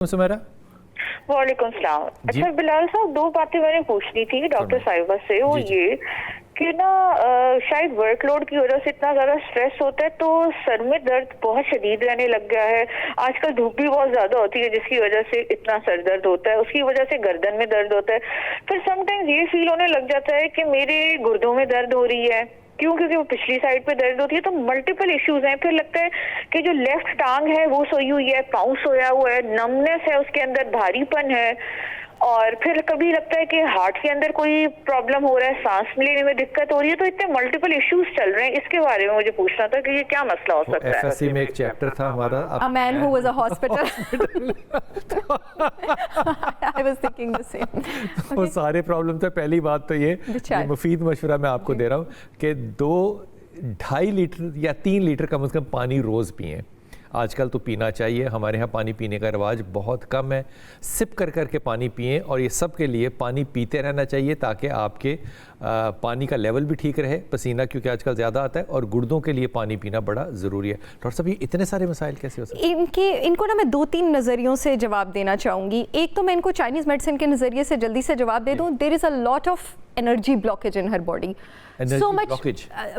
सुमेरा। वालेकुम सलाम। अच्छा बिलाल साहब, दो बातें मैंने पूछनी थी डॉक्टर साहिबा से। वो ये कि ना शायद वर्कलोड की वजह से इतना ज्यादा स्ट्रेस होता है तो सर में दर्द बहुत शदीद रहने लग गया है। आजकल धूप भी बहुत ज्यादा होती है जिसकी वजह से इतना सर दर्द होता है, उसकी वजह से गर्दन में दर्द होता है। फिर समटाइम्स ये फील होने लग जाता है कि मेरे गुर्दों में दर्द हो रही है। क्यों? क्योंकि वो पिछली साइड पे दर्द होती है। तो मल्टीपल इश्यूज हैं। फिर लगता है कि जो लेफ्ट टांग है वो सोई हुई है, पाँव सोया हुआ है, नमनेस है, उसके अंदर भारीपन है। और फिर कभी लगता है कि हार्ट के अंदर कोई प्रॉब्लम हो रहा है, सांस लेने में दिक्कत हो रही है। तो इतने मल्टीपल इश्यूज चल रहे हैं, इसके बारे में मुझे पूछना था कि ये क्या मसला हो सकता है। एफएससी में एक चैप्टर था हमारा, A man who was a hospital. I was thinking the same. वो सारे प्रॉब्लम थे। पहली बात तो ये मुफीद मशवरा मैं आपको दे रहा हूँ कि 2-2.5 लीटर या 3 लीटर कम से कम पानी रोज़ पिएं। आजकल तो पीना चाहिए, हमारे यहाँ पानी पीने का रिवाज बहुत कम है। सिप कर कर के पानी पिएं और ये सब के लिए पानी पीते रहना चाहिए ताकि आपके पानी का लेवल भी ठीक रहे। पसीना क्योंकि आजकल ज़्यादा आता है और गुर्दों के लिए पानी पीना बड़ा ज़रूरी है। डॉक्टर साहब, ये इतने सारे मसाइल कैसे हो सकते हैं? इनको ना मैं 2-3 नज़रियों से जवाब देना चाहूँगी। एक तो मैं इनको चाइनीज़ मेडिसिन के नज़रिए से जल्दी से जवाब दे दूँ। There is a lot of energy blockage in her body. So much,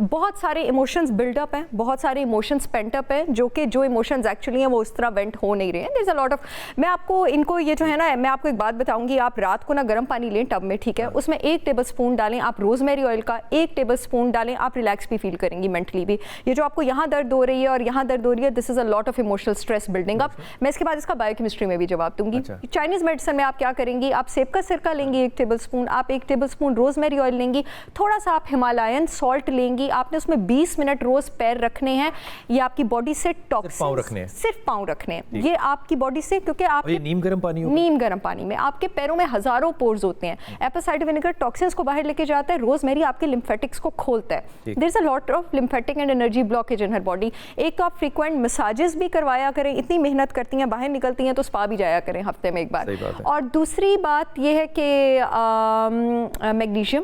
बहुत सारे इमोशंस बिल्डअप हैं, बहुत सारे इमोशंस पेंटअप हैं, जो इमोशंस एक्चुअली हैं वो उस तरह वेंट हो नहीं रहे हैं। There is a lot of, मैं आपको इनको ये जो है ना, मैं आपको एक बात बताऊंगी। आप रात को ना गर्म पानी लें टब में, ठीक है, उसमें 1 टेबल स्पून डालें आप रोजमेरी ऑयल का, 1 टेबल स्पून डालें, आप रिलैक्स भी फील करेंगी मेंटली भी। ये जो आपको यहाँ दर्द हो रही है और यहाँ दर्द हो रही है, this is a lot of emotional stress building up. मैं इसके बाद इसका बायोकेमिस्ट्री में भी जवाब दूंगी। चाइनीज मेडिसिन में आप क्या करेंगी, आप सेब का सिरका लेंगी 1 टेबल स्पून, आप 1 टेबल स्पून रोजमेरी ऑयल लेंगी, थोड़ा सा आप हिमालयन सॉल्ट लेंगी, आपने उसमें 20 मिनट रोज पैर रखने हैं। ये आपकी बॉडी से टॉक्सिन, सिर्फ पाँव रखने हैं, ये आपकी बॉडी से, क्योंकि आप नीम गर्म पानी में आपके पैरों में हजारों पोर्स होते हैं। एप्पल साइडर विनेगर टॉक्सिन्स को बाहर लेके जाता है, रोजमेरी आपके लिम्फेटिक्स को खोलता है। There is a lot of lymphatic and energy blockage in her body. एक तो आप फ्रीक्वेंट मसाजेस भी करवाया करें, इतनी मेहनत करती हैं, बाहर निकलती हैं तो स्पा भी जाया करें हफ्ते में एक बार। और दूसरी बात यह है कि मैग्नीशियम,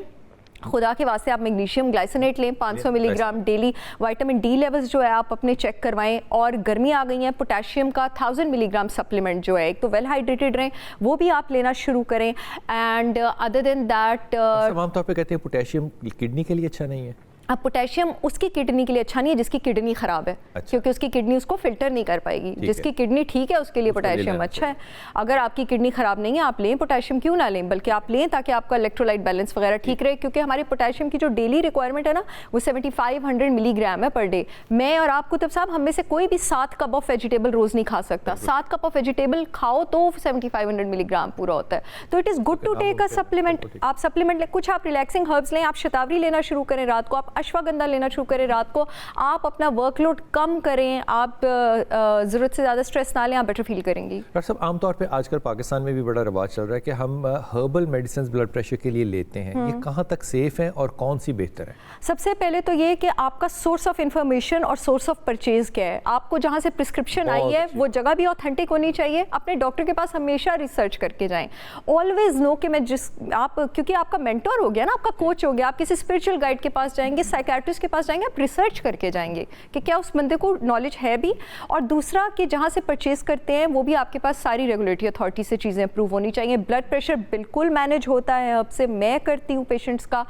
खुदा के वास्ते आप मैग्नीशियम ग्लाइसिनेट लें 500 milligram daily. Vitamin D levels जो है आप अपने चेक करवाएं। और गर्मी आ गई है, पोटेशियम का 1000 मिलीग्राम सप्लीमेंट जो है, एक तो वेल हाइड्रेटेड रहें, वो भी आप लेना शुरू करें। एंड अदर देन दैट, आमतौर पे कहते हैं पोटेशियम किडनी के लिए अच्छा नहीं है। अब पोटेशियम उसकी किडनी के लिए अच्छा नहीं है जिसकी किडनी खराब है। क्योंकि उसकी किडनी उसको फिल्टर नहीं कर पाएगी। जिसकी किडनी ठीक है उसके लिए पोटेशियम अच्छा है। अगर आपकी किडनी खराब नहीं है, आप लें पोटेशियम, क्यों ना लें, बल्कि आप लें ताकि आपका इलेक्ट्रोलाइट बैलेंस वगैरह ठीक रहे। क्योंकि हमारे पोटेशियम की जो डेली रिक्वायरमेंट है ना, वो 7500 मिलीग्राम है पर डे। मैं और आप कुतुब साहब, हम में से कोई भी 7 कप ऑफ वेजिटेबल रोज नहीं खा सकता। 7 कप ऑफ वेजिटेबल खाओ तो 7500 मिलीग्राम पूरा होता है। तो it is good to take a supplement. आप सप्लीमेंट लें, कुछ आप रिलैक्सिंग हर्ब्स लें, आप शतावरी लेना शुरू करें रात को, आप अश्वगंधा लेना शुरू करें रात को, आप अपना वर्कलोड कम करें, आप ज़रूरत से ज़्यादा स्ट्रेस ना लें, आप बेटर फील करेंगी। डॉक्टर साहब, आमतौर पे आजकल पाकिस्तान में भी बड़ा रिवाज चल रहा है कि हम हर्बल मेडिसिन ब्लड प्रेशर के लिए लेते हैं। ये कहाँ तक सेफ है और कौन सी बेहतर है? सबसे पहले तो ये कि आपका सोर्स ऑफ इंफॉर्मेशन और सोर्स ऑफ परचेज क्या है। आपको जहाँ से प्रिस्क्रिप्शन आई है वो जगह भी ऑथेंटिक होनी चाहिए। अपने डॉक्टर के पास हमेशा रिसर्च करके जाएं। ऑलवेज नो कि मैं क्योंकि आपका मेंटोर हो गया ना, आपका कोच हो गया, आप किसी स्पिरिचुअल गाइड के पास जाएंगे, साइकियाट्रिस्ट के पास जाएंगे, आप रिसर्च करके जाएंगे कि क्या उस बंदे को नॉलेज है भी। और दूसरा कि जहाँ से परचेज करते हैं वो भी आपके पास सारी रेगुलेटरी अथॉरिटी से चीज़ें अप्रूव होनी चाहिए। ब्लड प्रेशर बिल्कुल मैनेज होता है अब से, मैं करती हूँ पेशेंट्स का।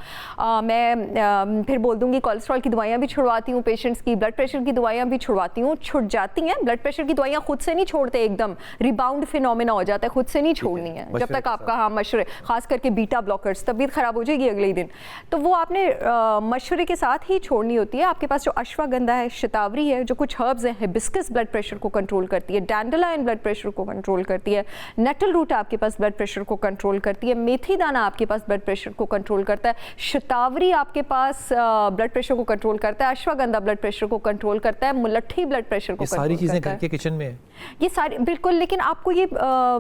मैं फिर बोल दूँगी कोलेस्ट्रॉल की दवाइयाँ भी छुड़वाती हूँ पेशेंट्स की, ब्लड प्रेशर की दवाइयाँ भी छुड़वाती हूँ, छुट जाती हैं। ब्लड प्रेशर की दवाइयाँ खुद से नहीं छोड़ते, एकदम रिबाउंड फिनोमेना हो जाता है, खुद से नहीं छोड़नी है जब तक आपका मशवरे, खास करके बीटा ब्लॉकर्स, तबीयत खराब हो जाएगी अगले ही दिन, तो वो आपने मशवरे के साथ ही छोड़नी होती है। आपके पास जो अश्वगंधा है, शतावरी है, जो कुछ हर्ब्स हैं, हिबिस्कस ब्लड प्रेशर को कंट्रोल करती है, डैंडेलियन ब्लड प्रेशर को कंट्रोल करती है, नेटल रूट आपके पास ब्लड प्रेशर को कंट्रोल करती है, मेथी दाना आपके पास ब्लड प्रेशर को कंट्रोल करता है, शतावरी आपके पास ब्लड प्रेशर को कंट्रोल करता है, अश्वगंधा ब्लड प्रेशर को कंट्रोल करता है, मुलट्ठी ब्लड प्रेशर को कंट्रोल करता है। सारी चीज़ें घर के किचन में है ये सारी, बिल्कुल। लेकिन आपको ये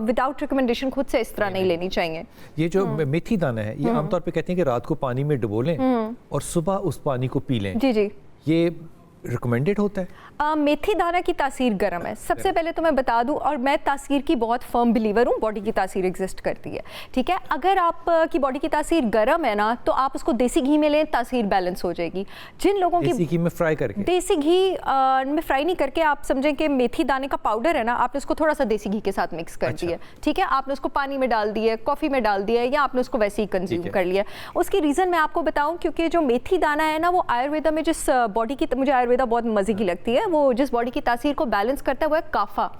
विदाउट रिकमेंडेशन खुद से इस तरह नहीं लेनी चाहिए। ये जो मेथी दाना है, ये आमतौर पे कहते हैं कि रात को पानी में डुबो लें और सुबह उस पानी को पी लें। जी जी, ये रिकमेंडेड होता है? मेथी दाना की तासीर गर्म है। सबसे पहले तो मैं बता दूं, और मैं तासीर की बहुत फर्म बिलीवर हूँ, बॉडी की तासीर एग्जिस्ट करती है, ठीक है। अगर आप की बॉडी की तासीर गर्म है ना, तो आप उसको देसी घी में लें, तासीर बैलेंस हो जाएगी। जिन लोगों की देसी घी में फ्राई करके, देसी घी में फ्राई नहीं करके, आप समझें कि मेथी दाने का पाउडर है ना, आपने उसको थोड़ा सा देसी घी के साथ मिक्स कर दिया, ठीक है। आपने उसको पानी में डाल दिया, कॉफ़ी में डाल दिया, या आपने उसको वैसे ही कंज्यूम कर लिया। उसकी रीज़न मैं आपको बताऊं, क्योंकि जो मेथी दाना है ना, वो आयुर्वेदा में जिस बॉडी की, मुझे आयुर्वेदा बहुत मज़े की लगती है, वो जिस बॉडी की तासीर को बैलेंस करता है वो है काफ़ा।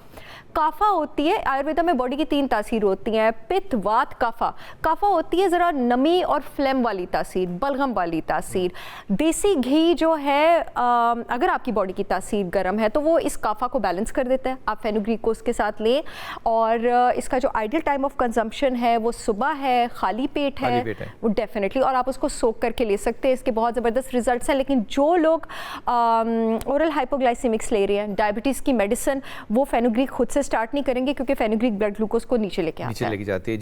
काफ़ा होती है, आयुर्वेदा में बॉडी की 3 तासीर होती हैं, पित्त, वात, काफ़ा। काफ़ा होती है ज़रा नमी और फ्लेम वाली तासीर, बलगम वाली तासीर। देसी घी जो है, अगर आपकी बॉडी की तासीर गर्म है तो वो इस काफ़ा को बैलेंस कर देता है। आप फेनुग्रीक को उसके साथ लें, और इसका जो आइडियल टाइम ऑफ कंजम्पशन है वो सुबह है, खाली पेट है, वो डेफिनेटली, और आप उसको सोक करके ले सकते हैं। इसके बहुत ज़बरदस्त रिजल्ट्स हैं। लेकिन जो लोग ओरल हाइपोग्लाइसेमिक्स ले रहे हैं, डायबिटीज़ की मेडिसिन, वो फेनुग्रीक खुद से स्टार्ट नहीं करेंगे, क्योंकि फेनुग्रीक ब्लड ग्लूकोज को नीचे लेके आता है। नीचे लेके जाती है।